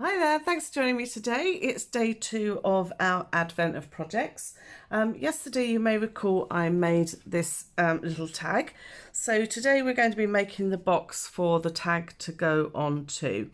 Hi there, thanks for joining me today. It's day 2 of our Advent of projects. Yesterday, you may recall, I made this little tag. So today we're going to be making the box for the tag to go on to.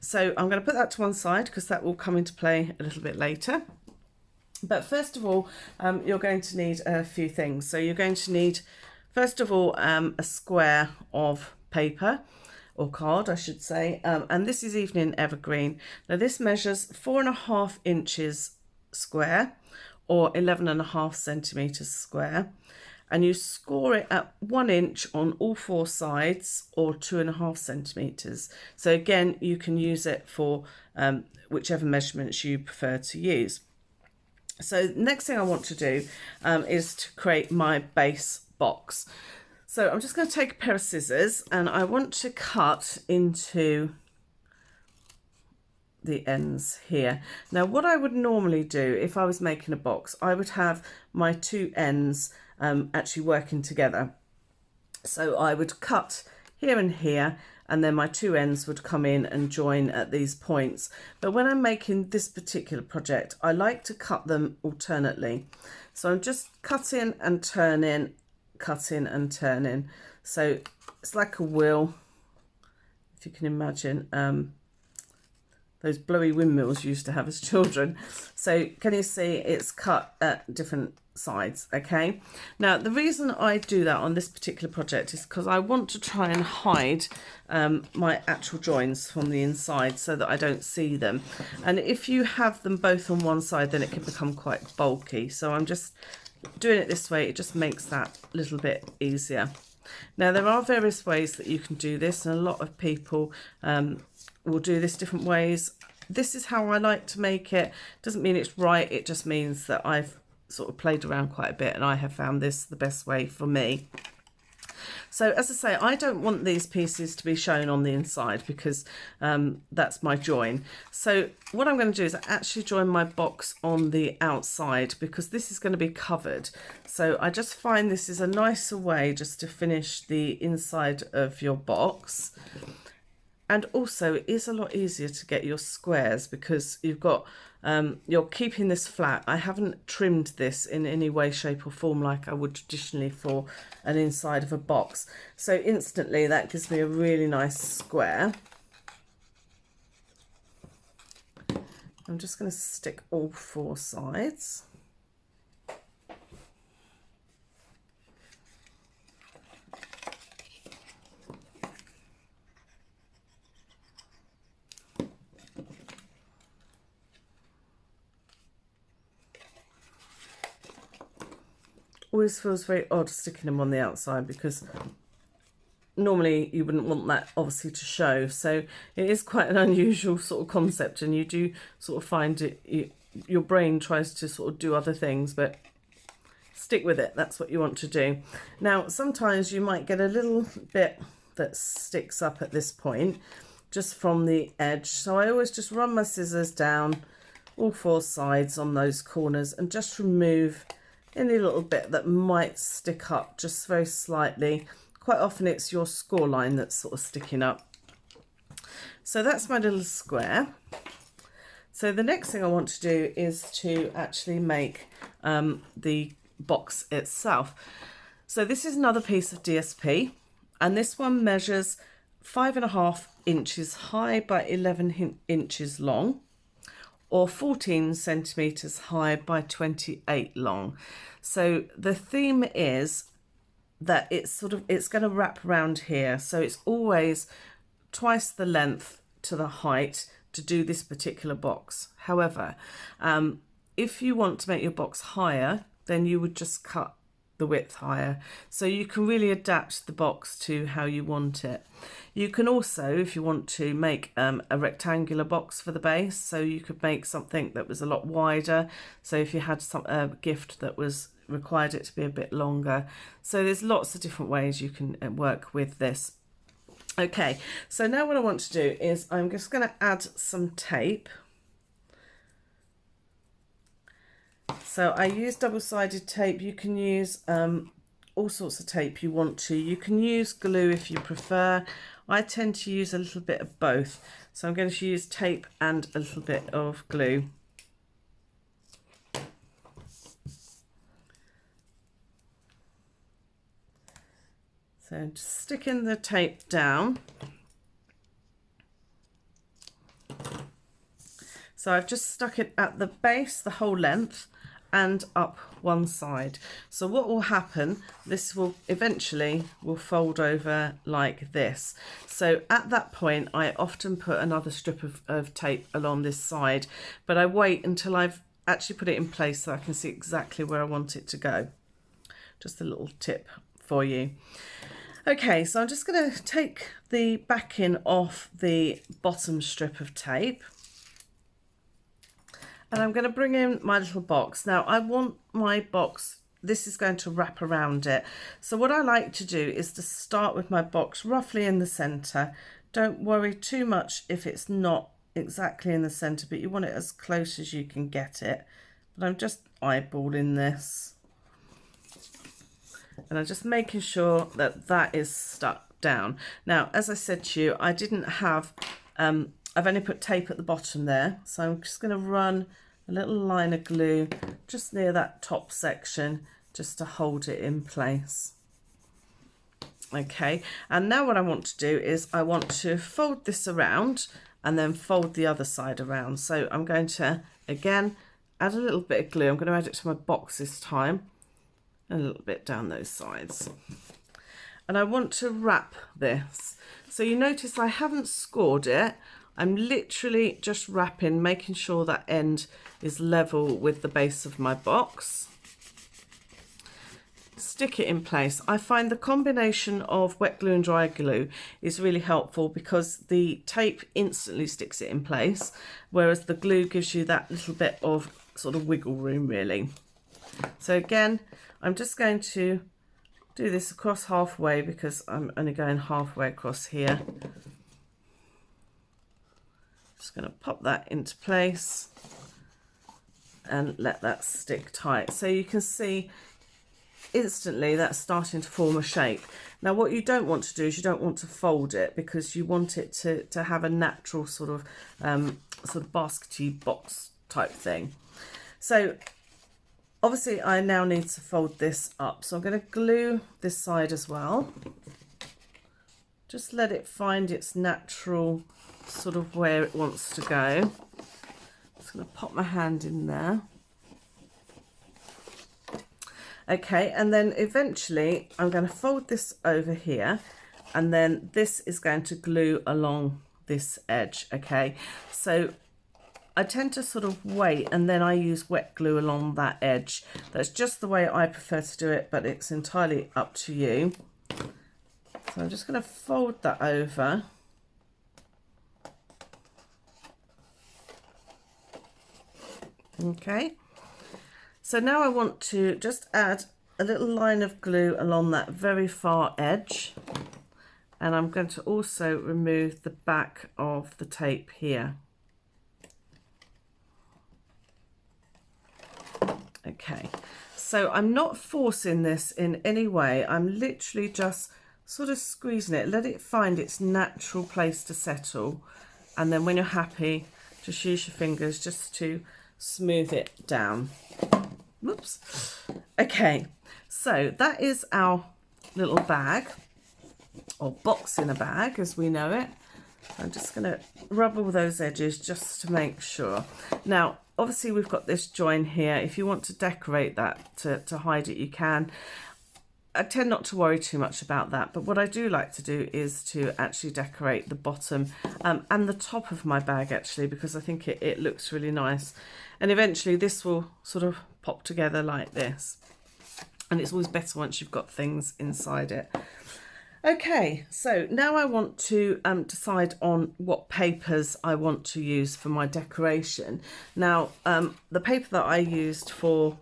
So I'm going to put that to one side because that will come into play a little bit later. But first of all, you're going to need a few things. So you're going to need, first of all, a square of paper, or card I should say, and this is Evening Evergreen. Now this measures 4.5 inches square or 11.5 centimeters square, and you score it at 1 inch on all 4 sides or 2.5 centimeters. So again, you can use it for whichever measurements you prefer to use. So the next thing I want to do is to create my base box. So I'm just going to take a pair of scissors and I want to cut into the ends here. Now what I would normally do if I was making a box, I would have my 2 ends actually working together. So I would cut here and here, and then my 2 ends would come in and join at these points. But when I'm making this particular project, I like to cut them alternately. So I'm just cutting and turning, cutting and turning. So it's like a wheel, if you can imagine, those blowy windmills you used to have as children. So can you see it's cut at different sides? Okay, now the reason I do that on this particular project is because I want to try and hide my actual joins from the inside so that I don't see them, and if you have them both on one side then it can become quite bulky. So I'm just doing it this way, it just makes that a little bit easier. Now there are various ways that you can do this, and a lot of people will do this different ways. This is how I like to make it. Doesn't mean it's right, it just means that I've sort of played around quite a bit and I have found this the best way for me. So as I say, I don't want these pieces to be shown on the inside because that's my join. So what I'm going to do is actually join my box on the outside because this is going to be covered. So I just find this is a nicer way just to finish the inside of your box. And also it is a lot easier to get your squares because you've got you're keeping this flat. I haven't trimmed this in any way, shape or form like I would traditionally for an inside of a box. So instantly that gives me a really nice square. I'm just going to stick all 4 sides. Always feels very odd sticking them on the outside because normally you wouldn't want that obviously to show. So it is quite an unusual sort of concept, and you do sort of find it, your brain tries to sort of do other things, but stick with it. That's what you want to do. Now sometimes you might get a little bit that sticks up at this point just from the edge. So I always just run my scissors down all 4 sides on those corners and just remove any little bit that might stick up just very slightly. Quite often it's your score line that's sort of sticking up. So that's my little square. So the next thing I want to do is to actually make the box itself. So this is another piece of DSP, and this one measures 5.5 inches high by 11 inches long, or 14 centimeters high by 28 long. So the theme is that it's going to wrap around here. So it's always twice the length to the height to do this particular box. However, if you want to make your box higher, then you would just cut the width higher. So you can really adapt the box to how you want it. You can also, if you want to, make a rectangular box for the base. So you could make something that was a lot wider. So if you had a gift that was required it to be a bit longer. So there's lots of different ways you can work with this. Okay, so now what I want to do is I'm just going to add some tape. So I use double-sided tape. You can use all sorts of tape you want to. You can use glue if you prefer. I tend to use a little bit of both. So I'm going to use tape and a little bit of glue. So just sticking the tape down. So I've just stuck it at the base, the whole length, and up one side. So what will happen, this will eventually fold over like this. So at that point, I often put another strip of tape along this side, but I wait until I've actually put it in place so I can see exactly where I want it to go. Just a little tip for you. Okay, so I'm just going to take the backing off the bottom strip of tape. And I'm going to bring in my little box. Now I want my box, this is going to wrap around it. So what I like to do is to start with my box roughly in the center. Don't worry too much if it's not exactly in the center, but you want it as close as you can get it. But I'm just eyeballing this. And I'm just making sure that that is stuck down. Now, as I said to you, I didn't have, I've only put tape at the bottom there. So I'm just going to run a little line of glue just near that top section just to hold it in place. Okay, and now what I want to do is I want to fold this around and then fold the other side around. So I'm going to, again, add a little bit of glue. I'm going to add it to my box this time, and a little bit down those sides. And I want to wrap this. So you notice I haven't scored it. I'm literally just wrapping, making sure that end is level with the base of my box. Stick it in place. I find the combination of wet glue and dry glue is really helpful because the tape instantly sticks it in place, whereas the glue gives you that little bit of sort of wiggle room really. So again, I'm just going to do this across halfway because I'm only going halfway across here. Just going to pop that into place and let that stick tight. So you can see instantly that's starting to form a shape. Now what you don't want to do is you don't want to fold it because you want it to have a natural sort of baskety box type thing. So obviously I now need to fold this up. So I'm going to glue this side as well. Just let it find its natural sort of where it wants to go. Just going to pop my hand in there. Okay, and then eventually I'm going to fold this over here, and then this is going to glue along this edge. Okay, so I tend to sort of wait and then I use wet glue along that edge. That's just the way I prefer to do it, but it's entirely up to you. So I'm just going to fold that over. Okay, so now I want to just add a little line of glue along that very far edge, and I'm going to also remove the back of the tape here. Okay, so I'm not forcing this in any way. I'm literally just sort of squeezing it, let it find its natural place to settle, and then when you're happy, just use your fingers just to smooth it down. Whoops. Okay, so that is our little bag, or box in a bag as we know it. I'm just going to rub all those edges just to make sure. Now obviously we've got this join here. If you want to decorate that to hide it, you can. I tend not to worry too much about that, but what I do like to do is to actually decorate the bottom and the top of my bag actually, because I think it looks really nice. And eventually this will sort of pop together like this. And it's always better once you've got things inside it. Okay, so now I want to decide on what papers I want to use for my decoration. Now, the paper that I used for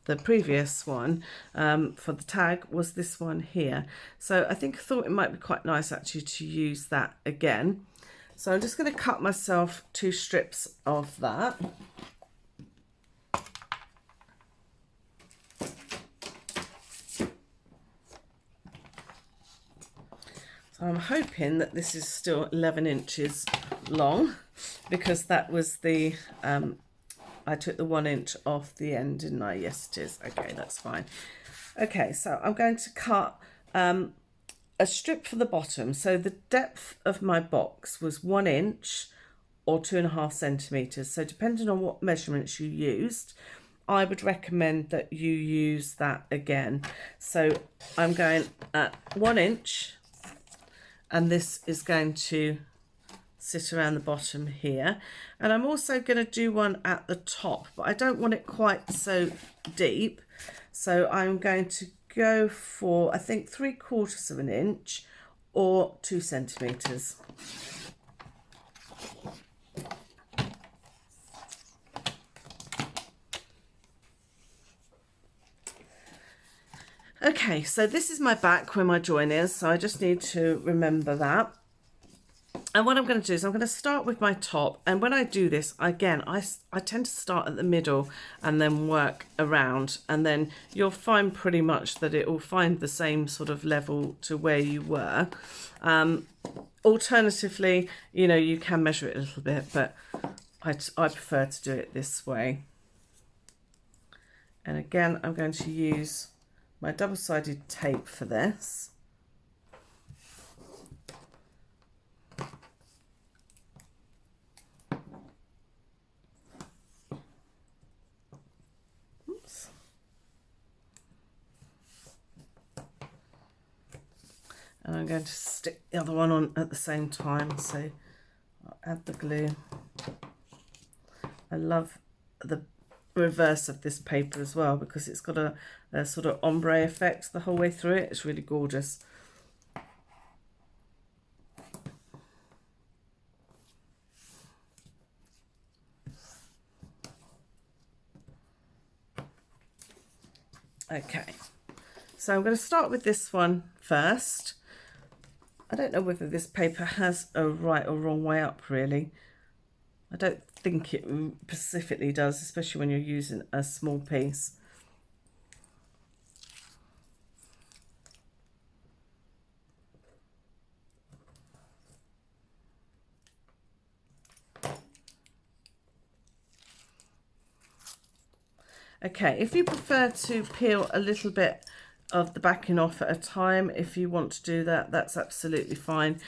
the previous one for the tag was this one here. So I thought it might be quite nice actually to use that again. So I'm just going to cut myself 2 strips of that. So I'm hoping that this is still 11 inches long, because that was the, I took the 1 inch off the end, didn't I? Yes, it is. Okay, that's fine. Okay, so I'm going to cut a strip for the bottom. So the depth of my box was 1 inch or 2.5 centimetres. So depending on what measurements you used, I would recommend that you use that again. So I'm going at 1 inch, and this is going to sit around the bottom here. And I'm also going to do one at the top, but I don't want it quite so deep. So I'm going to go for, I think, 3/4 of an inch or 2 centimetres. Okay, so this is my back where my join is, so I just need to remember that. And what I'm going to do is I'm going to start with my top, and when I do this, again, I tend to start at the middle and then work around, and then you'll find pretty much that it will find the same sort of level to where you were. Alternatively, you know, you can measure it a little bit, but I prefer to do it this way. And again, I'm going to use my double-sided tape for this. Oops. And I'm going to stick the other one on at the same time, so I'll add the glue. I love the reverse of this paper as well, because it's got a sort of ombre effect the whole way through it. It's really gorgeous. Okay, so I'm going to start with this one first. I don't know whether this paper has a right or wrong way up, really. I don't think it specifically does, especially when you're using a small piece. Okay, if you prefer to peel a little bit of the backing off at a time, if you want to do that, that's absolutely fine.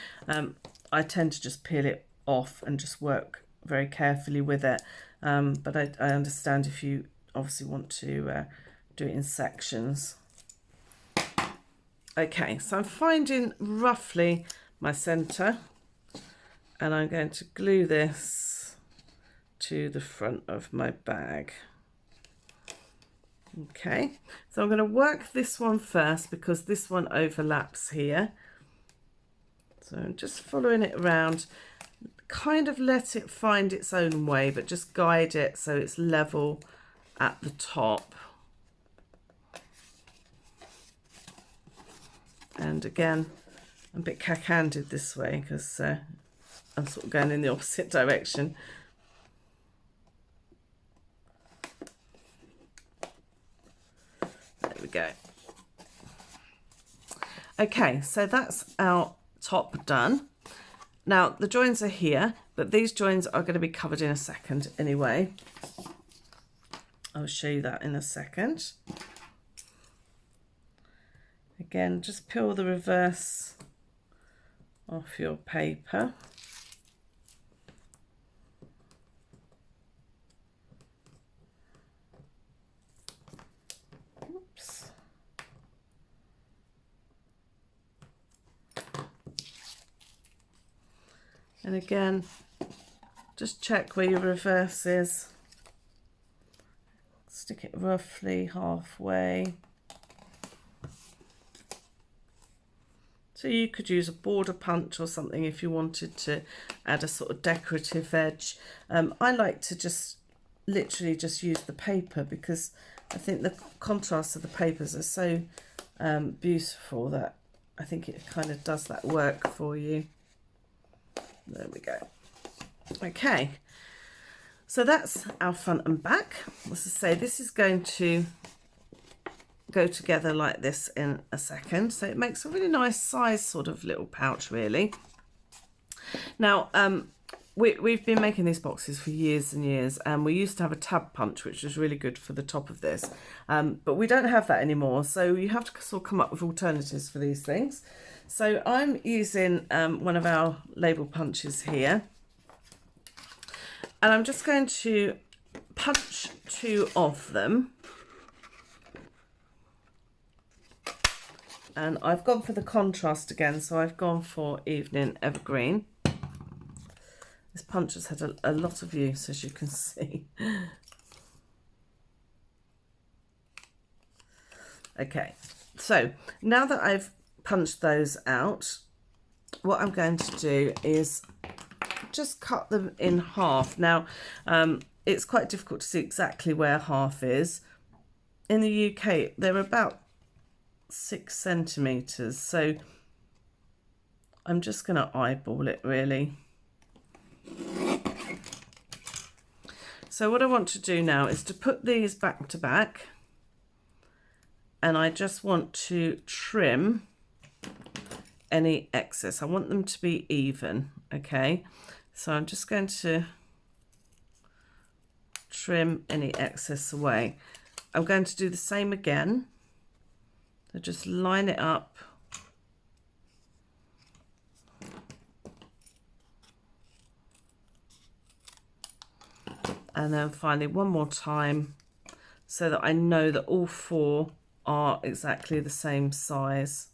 I tend to just peel it off and just work very carefully with it, but I understand if you obviously want to do it in sections. Okay, so I'm finding roughly my centre, and I'm going to glue this to the front of my bag. Okay, so I'm going to work this one first because this one overlaps here. So I'm just following it around, kind of let it find its own way, but just guide it so it's level at the top. And again, I'm a bit cack-handed this way because I'm sort of going in the opposite direction. There we go. Okay, so that's our top done. Now the joins are here, but these joins are going to be covered in a second anyway. I'll show you that in a second. Again, just peel the reverse off your paper. Oops. And again, just check where your reverse is. Stick it roughly halfway. So you could use a border punch or something if you wanted to add a sort of decorative edge. I like to just literally just use the paper because I think the contrast of the papers are so beautiful that I think it kind of does that work for you. There we go. Okay, so that's our front and back. As I say, this is going to go together like this in a second. So it makes a really nice size sort of little pouch really. Now we've been making these boxes for years and years, and we used to have a tab punch which was really good for the top of this, but we don't have that anymore, so you have to sort of come up with alternatives for these things. So I'm using one of our label punches here, and I'm just going to punch 2 of them, and I've gone for the contrast again, so I've gone for Evening Evergreen. This punch has had a lot of use, as you can see. Okay, so now that I've punched those out, what I'm going to do is just cut them in half. Now, it's quite difficult to see exactly where half is. In the UK, they're about 6 centimetres, so I'm just going to eyeball it really. So what I want to do now is to put these back to back, and I just want to trim any excess. I want them to be even, okay? So I'm just going to trim any excess away. I'm going to do the same again. So just line it up. And then finally one more time, so that I know that all 4 are exactly the same size.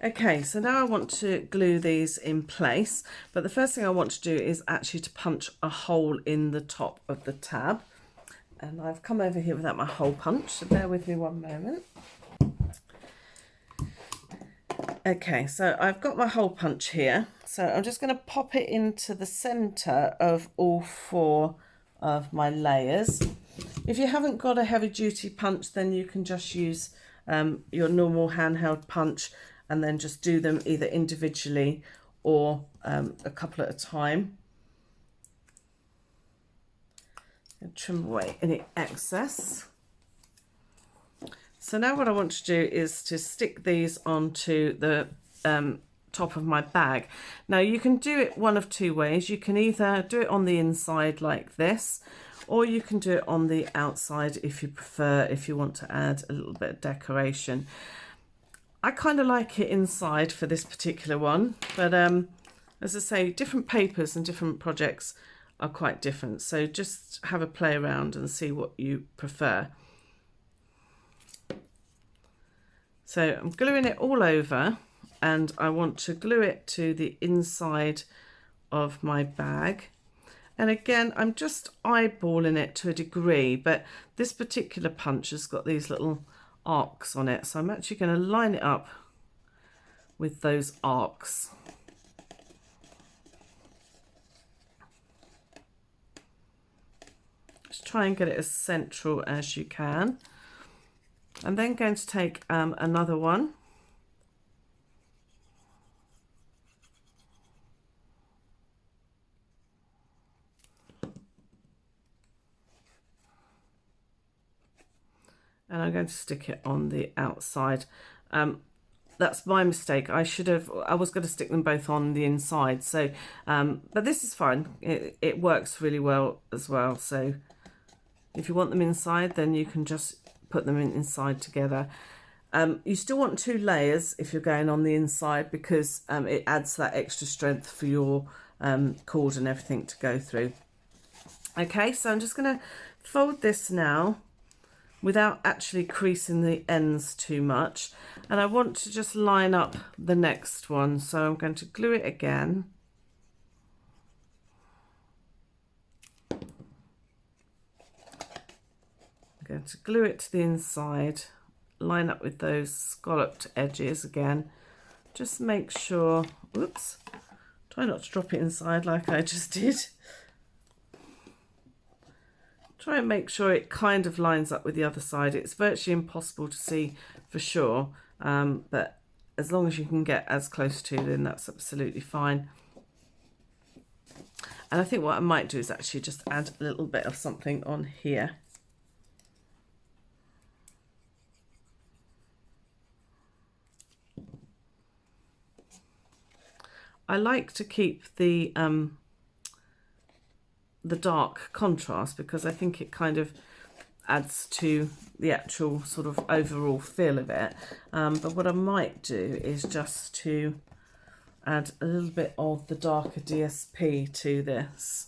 Okay, so now I want to glue these in place, but the first thing I want to do is actually to punch a hole in the top of the tab. And I've come over here without my hole punch, so bear with me one moment. Okay, so I've got my hole punch here, so I'm just going to pop it into the centre of all 4 of my layers. If you haven't got a heavy duty punch, then you can just use your normal handheld punch, and then just do them either individually or a couple at a time. And trim away any excess. So now what I want to do is to stick these onto the top of my bag. Now you can do it one of 2 ways. You can either do it on the inside like this, or you can do it on the outside if you prefer, if you want to add a little bit of decoration. I kind of like it inside for this particular one, but as I say, different papers and different projects are quite different, so just have a play around and see what you prefer. So I'm gluing it all over, and I want to glue it to the inside of my bag. And again, I'm just eyeballing it to a degree, but this particular punch has got these little arcs on it, so I'm actually going to line it up with those arcs. Just try and get it as central as you can. I'm then going to take another one, and I'm going to stick it on the outside. That's my mistake. I was going to stick them both on the inside. So, but this is fine. It works really well as well. So if you want them inside, then you can just put them inside together. You still want 2 layers if you're going on the inside, because it adds that extra strength for your cord and everything to go through. Okay, so I'm just going to fold this now without actually creasing the ends too much, and I want to just line up the next one, so I'm going to glue it again. I'm going to glue it to the inside, line up with those scalloped edges again, just make sure, whoops, try not to drop it inside like I just did. try and make sure it kind of lines up with the other side. It's virtually impossible to see for sure, but as long as you can get as close to, then that's absolutely fine. And I think what I might do is actually just add a little bit of something on here. I like to keep the dark contrast because I think it kind of adds to the actual sort of overall feel of it. But what I might do is just to add a little bit of the darker DSP to this.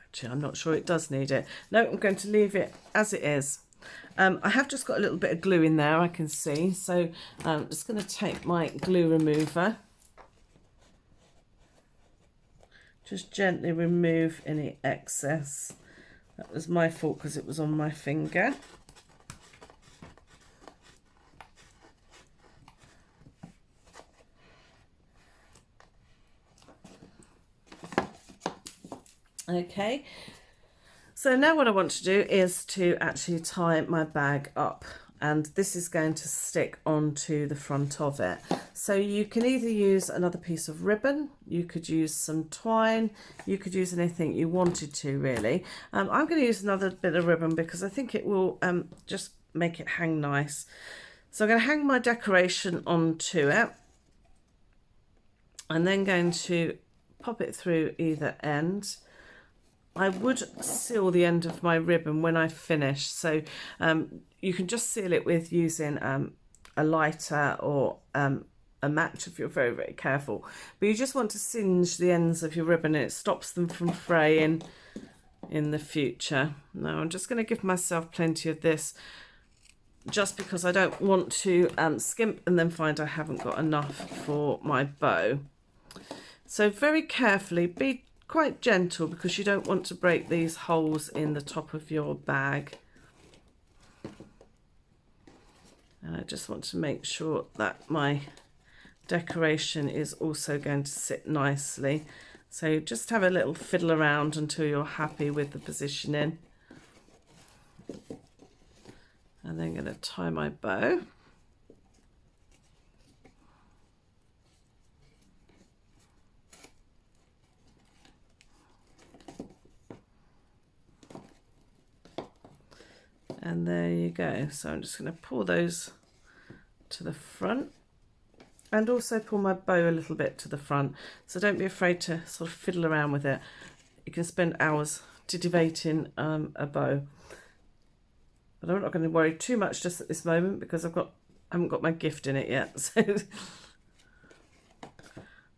Actually, I'm not sure it does need it. No, I'm going to leave it as it is. I have just got a little bit of glue in there, I can see. So I'm just going to take my glue remover. Just gently remove any excess. That was my fault because it was on my finger. Okay, so now what I want to do is to actually tie my bag up, and this is going to stick onto the front of it. So you can either use another piece of ribbon, you could use some twine, you could use anything you wanted to really. I'm going to use another bit of ribbon because I think it will just make it hang nice. So I'm going to hang my decoration onto it and then going to pop it through either end. I would seal the end of my ribbon when I finish, so you can just seal it with using a lighter or a match if you're very, very careful. But you just want to singe the ends of your ribbon and it stops them from fraying in the future. Now I'm just going to give myself plenty of this just because I don't want to skimp and then find I haven't got enough for my bow. So very carefully, be quite gentle because you don't want to break these holes in the top of your bag. And I just want to make sure that my decoration is also going to sit nicely. So just have a little fiddle around until you're happy with the positioning. And then I'm going to tie my bow. And there you go. So I'm just going to pull those to the front and also pull my bow a little bit to the front. So don't be afraid to sort of fiddle around with it. You can spend hours titivating a bow. But I'm not going to worry too much just at this moment because I haven't got my gift in it yet. So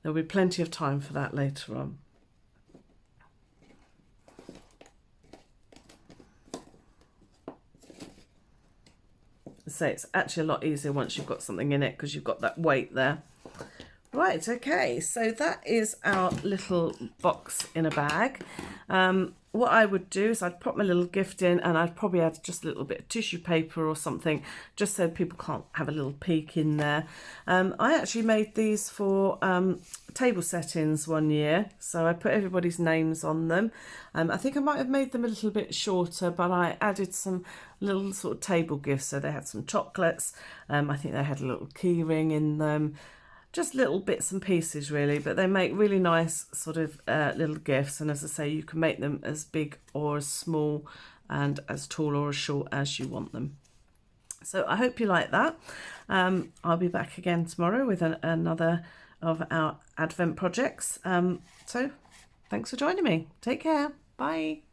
there'll be plenty of time for that later on. So it's actually a lot easier once you've got something in it because you've got that weight there. Right, okay, so that is our little box in a bag. What I would do is I'd pop my little gift in and I'd probably add just a little bit of tissue paper or something just so people can't have a little peek in there. I actually made these for table settings one year, so I put everybody's names on them. I think I might have made them a little bit shorter, but I added some little sort of table gifts. So they had some chocolates, I think they had a little key ring in them, just little bits and pieces really, but they make really nice sort of little gifts. And as I say, you can make them as big or as small and as tall or as short as you want them. So I hope you like that. I'll be back again tomorrow with another of our Advent projects. So thanks for joining me. Take care. Bye.